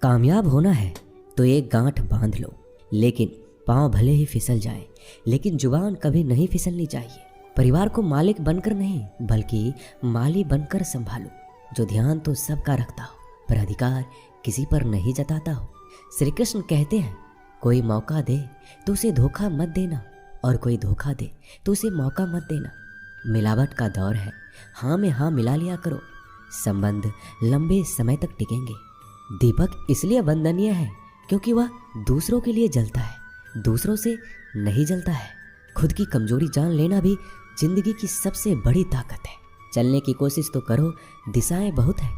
कामयाब होना है तो एक गांठ बांध लो, लेकिन पांव भले ही फिसल जाए, लेकिन जुबान कभी नहीं फिसलनी चाहिए। परिवार को मालिक बनकर नहीं बल्कि माली बनकर संभालो, जो ध्यान तो सबका रखता हो पर अधिकार किसी पर नहीं जताता हो। श्री कृष्ण कहते हैं, कोई मौका दे तो उसे धोखा मत देना, और कोई धोखा दे तो उसे मौका मत देना। मिलावट का दौर है, हाँ में हाँ मिला लिया करो, संबंध लंबे समय तक टिकेंगे। दीपक इसलिए वंदनीय है क्योंकि वह दूसरों के लिए जलता है, दूसरों से नहीं जलता है। खुद की कमजोरी जान लेना भी जिंदगी की सबसे बड़ी ताकत है। चलने की कोशिश तो करो, दिशाएं बहुत है।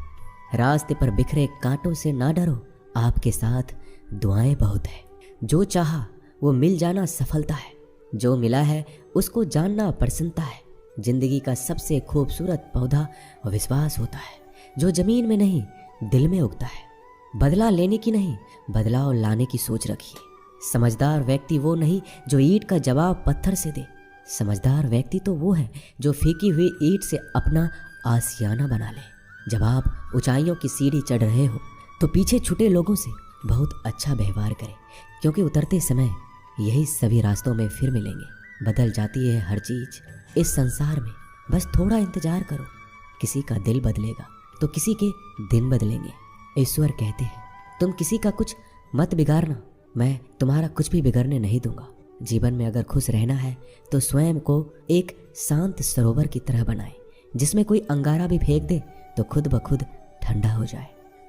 रास्ते पर बिखरे कांटों से ना डरो, आपके साथ दुआएं बहुत है। जो चाहा वो मिल जाना सफलता है, जो मिला है उसको जानना प्रसन्नता है। जिंदगी का सबसे खूबसूरत पौधा विश्वास होता है, जो जमीन में नहीं दिल में उगता है। बदला लेने की नहीं, बदलाव लाने की सोच रखिए। समझदार व्यक्ति वो नहीं जो ईंट का जवाब पत्थर से दे, समझदार व्यक्ति तो वो है जो फीकी हुई ईंट से अपना आशियाना बना ले। जब आप ऊंचाइयों की सीढ़ी चढ़ रहे हो तो पीछे छूटे लोगों से बहुत अच्छा व्यवहार करें, क्योंकि उतरते समय यही सभी रास्तों में फिर मिलेंगे। बदल जाती है हर चीज इस संसार में, बस थोड़ा इंतजार करो। किसी का दिल बदलेगा तो किसी के दिन बदलेंगे। ईश्वर कहते हैं, तुम किसी का कुछ मत बिगाड़ना, मैं तुम्हारा कुछ भी बिगड़ने नहीं दूंगा। जीवन में अगर खुश रहना है तो स्वयं को एक शांत सरोवर की तरह बनाए, जिसमें कोई अंगारा भी फेंक दे तो खुद ब खुद ठंडा हो जाए।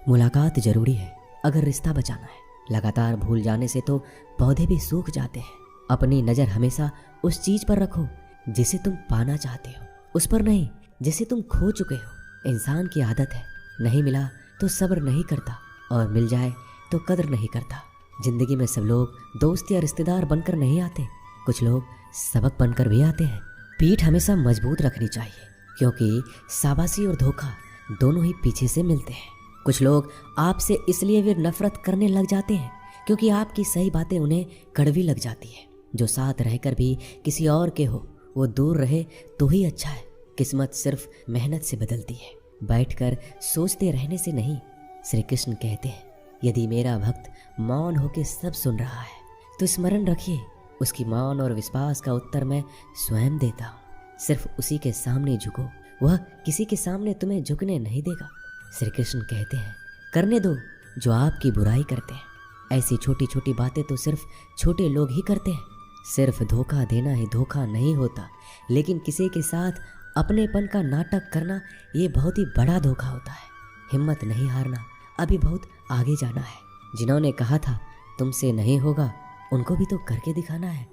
मुलाकात जरूरी है अगर रिश्ता बचाना है। लगातार भूल जाने से तो पौधे भी सूख जाते हैं। अपनी नज़र हमेशा उस चीज पर रखो जिसे तुम पाना चाहते हो, उस पर नहीं जिसे तुम खो चुके हो। इंसान की आदत है, नहीं मिला तो सब्र नहीं करता, और मिल जाए तो कदर नहीं करता। जिंदगी में सब लोग दोस्त या रिश्तेदार बनकर नहीं आते, कुछ लोग सबक बनकर भी आते हैं। पीठ हमेशा मजबूत रखनी चाहिए, क्योंकि शाबाशी और धोखा दोनों ही पीछे से मिलते हैं। कुछ लोग आपसे इसलिए भी नफरत करने लग जाते हैं क्योंकि आपकी सही बातें उन्हें कड़वी लग जाती है। जो साथ रहकर भी किसी और के हो वो दूर रहे तो ही अच्छा है। किस्मत सिर्फ मेहनत से बदलती है, बैठकर सोचते रहने से नहीं। श्री कृष्ण कहते हैं, यदि मेरा भक्त मौन होकर सब सुन रहा है तो स्मरण रखिए, उसकी मौन और विश्वास का उत्तर मैं स्वयं देता हूँ। सिर्फ उसी के सामने झुको, वह किसी के सामने तुम्हें झुकने नहीं देगा। श्री कृष्ण कहते हैं, करने दो जो आपकी बुराई करते हैं। ऐसी छोटी छोटी बातें तो सिर्फ छोटे लोग ही करते हैं। सिर्फ धोखा देना ही धोखा नहीं होता, लेकिन किसी के साथ अपनेपन का नाटक करना ये बहुत ही बड़ा धोखा होता है। हिम्मत नहीं हारना, अभी बहुत आगे जाना है। जिन्होंने कहा था तुमसे नहीं होगा, उनको भी तो करके दिखाना है।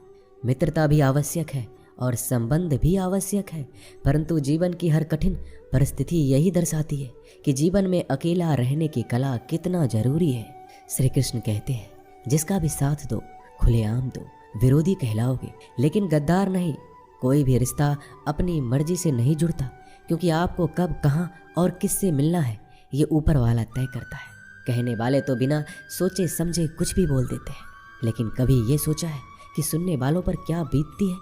मित्रता भी आवश्यक है और संबंध भी आवश्यक है, परंतु जीवन की हर कठिन परिस्थिति यही दर्शाती है कि जीवन में अकेला रहने की कला कितना जरूरी है। श्री कृष्ण कहते हैं, जिसका भी साथ दो खुलेआम दो, विरोधी कहलाओगे लेकिन गद्दार नहीं। कोई भी रिश्ता अपनी मर्जी से नहीं जुड़ता, क्योंकि आपको कब कहाँ और किससे मिलना है ये ऊपर वाला तय करता है। कहने वाले तो बिना सोचे समझे कुछ भी बोल देते हैं, लेकिन कभी ये सोचा है कि सुनने वालों पर क्या बीतती है?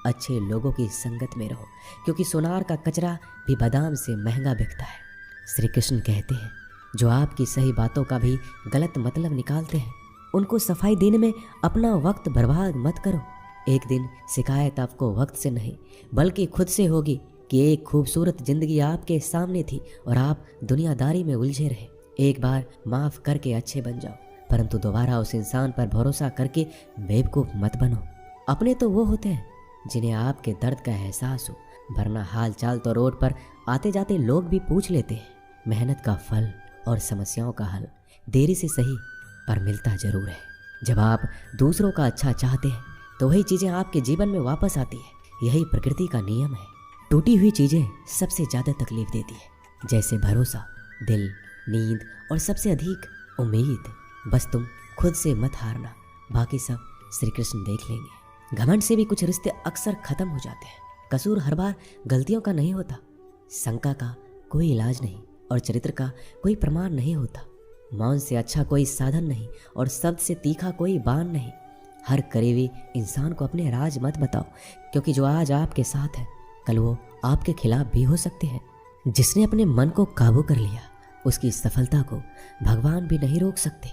अच्छे लोगों की संगत में रहो, क्योंकि सोनार का कचरा भी बादाम से महंगा बिकता है। श्री कृष्ण कहते हैं, जो आपकी सही बातों का भी गलत मतलब निकालते हैं, उनको सफाई देने में अपना वक्त बर्बाद मत करो। एक दिन शिकायत आपको वक्त से नहीं बल्कि खुद से होगी कि एक खूबसूरत जिंदगी आपके सामने थी और आप दुनियादारी में उलझे रहे। एक बार माफ करके अच्छे बन जाओ, परंतु दोबारा उस इंसान पर भरोसा करके बेवकूफ मत बनो। अपने तो वो होते हैं जिन्हें आपके दर्द का एहसास हो, वरना हाल चाल तो रोड पर आते जाते लोग भी पूछ लेते हैं। मेहनत का फल और समस्याओं का हल देरी से सही पर मिलता जरूर है। जब आप दूसरों का अच्छा चाहते हैं तो वही चीज़ें आपके जीवन में वापस आती है। यही प्रकृति का नियम है। टूटी हुई चीज़ें सबसे ज़्यादा तकलीफ देती है, जैसे भरोसा, दिल, नींद और सबसे अधिक उम्मीद। बस तुम खुद से मत हारना, बाकी सब श्री कृष्ण देख लेंगे। घमंड से भी कुछ रिश्ते अक्सर खत्म हो जाते हैं। कसूर हर बार गलतियों का नहीं होता, शंका का कोई इलाज नहीं और चरित्र का कोई प्रमाण नहीं होता। मौन से अच्छा कोई साधन नहीं और शब्द से तीखा कोई बाण नहीं। हर करीबी इंसान को अपने राज मत बताओ, क्योंकि जो आज आपके साथ है कल वो आपके खिलाफ भी हो सकते हैं। जिसने अपने मन को काबू कर लिया उसकी सफलता को भगवान भी नहीं रोक सकते।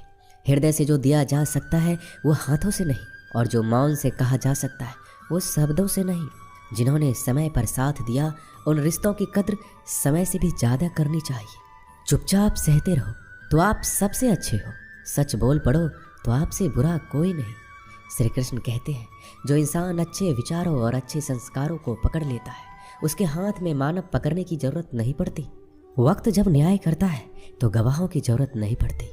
हृदय से जो दिया जा सकता है वो हाथों से नहीं, और जो मौन से कहा जा सकता है वो शब्दों से नहीं। जिन्होंने समय पर साथ दिया उन रिश्तों की कद्र समय से भी ज़्यादा करनी चाहिए। चुपचाप सहते रहो तो आप सबसे अच्छे हो, सच बोल पड़ो तो आपसे बुरा कोई नहीं। श्री कृष्ण कहते हैं, जो इंसान अच्छे विचारों और अच्छे संस्कारों को पकड़ लेता है उसके हाथ में मानव पकड़ने की जरूरत नहीं पड़ती। वक्त जब न्याय करता है तो गवाहों की जरूरत नहीं पड़ती।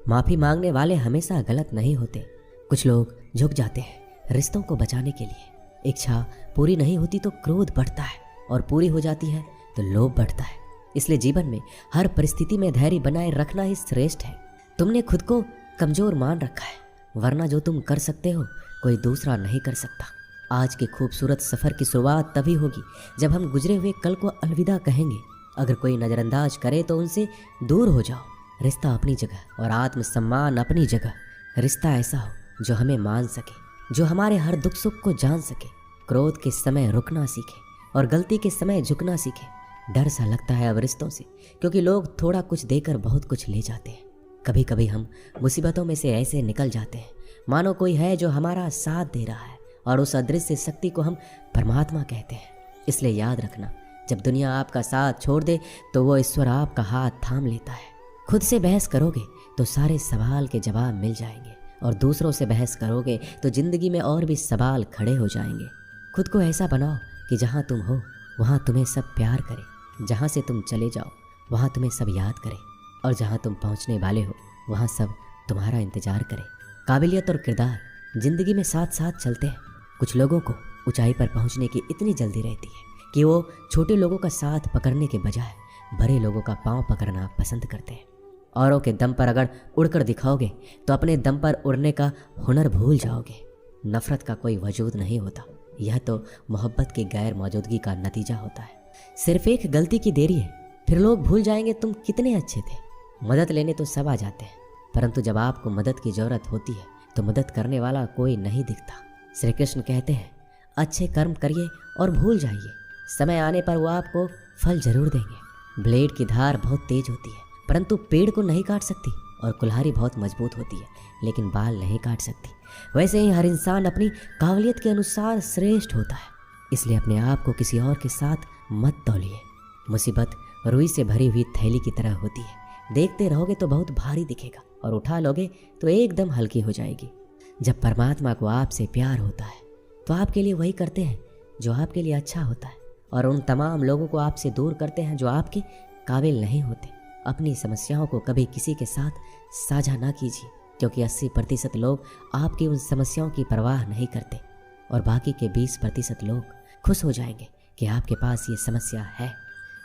माफ़ी मांगने वाले हमेशा गलत नहीं होते। कुछ लोग झुक जाते हैं रिश्तों को बचाने के लिए। इच्छा पूरी नहीं होती तो क्रोध बढ़ता है, और पूरी हो जाती है तो लोभ बढ़ता है। इसलिए जीवन में हर परिस्थिति में धैर्य बनाए रखना ही श्रेष्ठ है। तुमने खुद को कमजोर मान रखा है, वरना जो तुम कर सकते हो कोई दूसरा नहीं कर सकता। आज के खूबसूरत सफ़र की शुरुआत तभी होगी जब हम गुजरे हुए कल को अलविदा कहेंगे। अगर कोई नज़रअंदाज करे तो उनसे दूर हो जाओ। रिश्ता अपनी जगह और आत्मसम्मान अपनी जगह। रिश्ता ऐसा हो जो हमें मान सके, जो हमारे हर दुख सुख को जान सके, क्रोध के समय रुकना सीखे और गलती के समय झुकना सीखे। डर सा लगता है अब रिश्तों से, क्योंकि लोग थोड़ा कुछ देकर बहुत कुछ ले जाते हैं। कभी कभी हम मुसीबतों में से ऐसे निकल जाते हैं मानो कोई है जो हमारा साथ दे रहा है, और उस अदृश्य शक्ति को हम परमात्मा कहते हैं। इसलिए याद रखना, जब दुनिया आपका साथ छोड़ दे तो वो ईश्वर आपका हाथ थाम लेता है। खुद से बहस करोगे तो सारे सवाल के जवाब मिल जाएंगे, और दूसरों से बहस करोगे तो जिंदगी में और भी सवाल खड़े हो जाएंगे। खुद को ऐसा बनाओ कि जहाँ तुम हो वहाँ तुम्हें सब प्यार करे, जहाँ से तुम चले जाओ वहाँ तुम्हें सब याद करे, और जहाँ तुम पहुँचने वाले हो वहाँ सब तुम्हारा इंतजार करे। काबिलियत और किरदार जिंदगी में साथ साथ चलते हैं। कुछ लोगों को ऊंचाई पर पहुँचने की इतनी जल्दी रहती है कि वो छोटे लोगों का साथ पकड़ने के बजाय बड़े लोगों का पाँव पकड़ना पसंद करते हैं। औरों के दम पर अगर उड़कर दिखाओगे तो अपने दम पर उड़ने का हुनर भूल जाओगे। नफरत का कोई वजूद नहीं होता, यह तो मोहब्बत की गैर मौजूदगी का नतीजा होता है। सिर्फ एक गलती की देरी है, फिर लोग भूल जाएंगे तुम कितने अच्छे थे। मदद लेने तो सब आ जाते हैं, परंतु जब आपको मदद की जरूरत होती है तो मदद करने वाला कोई नहीं दिखता। श्री कृष्ण कहते हैं, अच्छे कर्म करिए और भूल जाइए, समय आने पर वो आपको फल जरूर देंगे। ब्लेड की धार बहुत तेज होती है परंतु पेड़ को नहीं काट सकती, और कुल्हाड़ी बहुत मजबूत होती है लेकिन बाल नहीं काट सकती। वैसे ही हर इंसान अपनी काबिलियत के अनुसार श्रेष्ठ होता है। इसलिए अपने आप को किसी और के साथ मत तौलिए। मुसीबत रुई से भरी हुई थैली की तरह होती है, देखते रहोगे तो बहुत भारी दिखेगा और उठा लोगे तो एकदम हल्की हो जाएगी। जब परमात्मा को आपसे प्यार होता है तो आपके लिए वही करते हैं जो आपके लिए अच्छा होता है, और उन तमाम लोगों को आपसे दूर करते हैं जो आपके काबिल नहीं होते। अपनी समस्याओं को कभी किसी के साथ साझा ना कीजिए, क्योंकि 80% लोग आपकी उन समस्याओं की परवाह नहीं करते, और बाकी के 20% लोग खुश हो जाएंगे कि आपके पास ये समस्या है।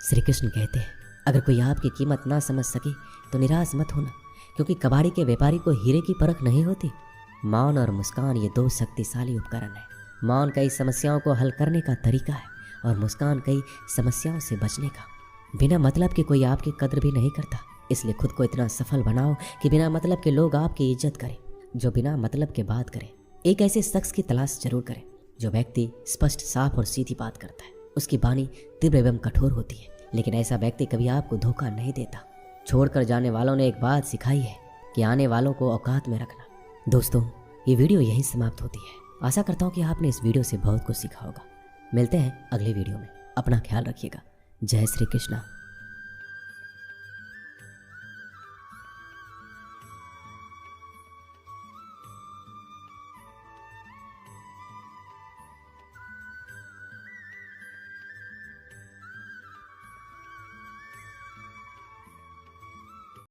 श्री कृष्ण कहते हैं, अगर कोई आपकी कीमत ना समझ सके तो निराश मत होना, क्योंकि कबाड़ी के व्यापारी को हीरे की परख नहीं होती। मौन और मुस्कान ये दो शक्तिशाली उपकरण है। मौन कई समस्याओं को हल करने का तरीका है, और मुस्कान कई समस्याओं से बचने का। बिना मतलब के कोई आपकी कद्र भी नहीं करता, इसलिए खुद को इतना सफल बनाओ कि बिना मतलब के लोग आपकी इज्जत करें, जो बिना मतलब के बात करें। एक ऐसे शख्स की तलाश जरूर करें जो व्यक्ति स्पष्ट, साफ और सीधी बात करता है। उसकी वाणी तीव्र एवं कठोर होती है, लेकिन ऐसा व्यक्ति कभी आपको धोखा नहीं देता। छोड़कर जाने वालों ने एक बात सिखाई है कि आने वालों को औकात में रखना। दोस्तों, ये वीडियो यहीं समाप्त होती है। आशा करता हूँ कि आपने इस वीडियो से बहुत कुछ सीखा होगा। मिलते हैं अगले वीडियो में। अपना ख्याल रखिएगा। जय श्री कृष्णा।